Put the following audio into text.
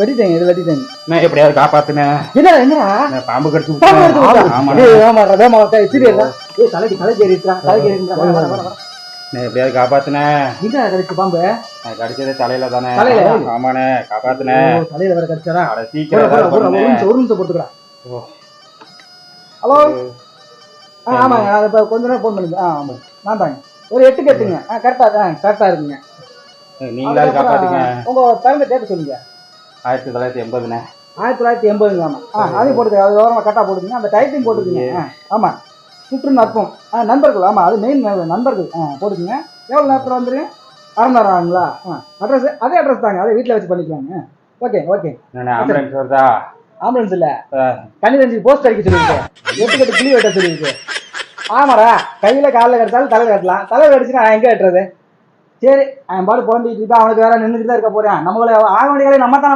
வெட்டிட்டேங்க, இது வெட்டிட்டேங்க. நான் எப்படியாவது காப்பாத்துனேன். என்னடா என்னடா பாம்பு கடிச்சு பாம்பு கடிச்சு விட்டா? ஆமாண்ணே. சீரியஸா தலைக்கு ஏறிடுறா. நான் எப்படியாவது காப்பாத்துனேன். என்ன கடிச்சு பாம்பு? கடிச்சது தலையில தானே. தலையில? ஆமாண்ணே, காப்பாத்துனேன். தலையில வேற கடிச்சாரா? சீக்கிரம் ஒரு நிமிஷம் போட்டுக்கிறேன். ஹலோ, ஆமாங்க, நான் இப்போ கொஞ்ச நேரம் ஃபோன் பண்ணுங்க. ஆமாம், நான் தாங்க. ஒரு 8 கட்டுங்க. கரெக்டாக இருக்குங்க. நீங்களாவது காப்பாத்துங்க. உங்க பிறந்த டேட்டு சொல்லுங்க. 1980ண்ணே. 1980. ஆமாம், அதையும் போட்டுக்க. அது ஓரமாக கரெக்டாக போட்டுக்கங்க. அந்த டைத்தையும் போட்டுக்குங்க. ஆமாம், சுற்று நட்பம். நண்பர்கள். ஆமாம், அது மெயின் நண்பர்கள். போட்டுக்குங்க. எவ்வளோ நேரத்தில் வந்துருங்க? 1/2 மணி நேரம் ஆகுங்களா? அட்ரஸ் அதே அட்ரஸ் தாங்க, அதே வீட்டில் வச்சு பண்ணிக்கலாங்க. ஓகே. ஆம்புலன்ஸ் வருதா? ஆம்புலன்ஸ் இல்லை, கண்ணி போஸ்ட் அடிக்க சொல்லியிருக்கு. 8 கட்டு கிளி வெட்ட சொல்லியிருக்கு. ஆமாடா, கையில் காலில் கட்டினாலும் தலையில் கட்டலாம். தலையில் கடிச்சுன்னா நான் எங்கே கட்டுறது? சரி, அவன் பாடு புலம்பிட்டு இருப்பா. அவனுக்கு வேற நின்றுட்டு தான் இருக்க போறேன். நம்மள ஆக வேண்டிய நம்ம தானே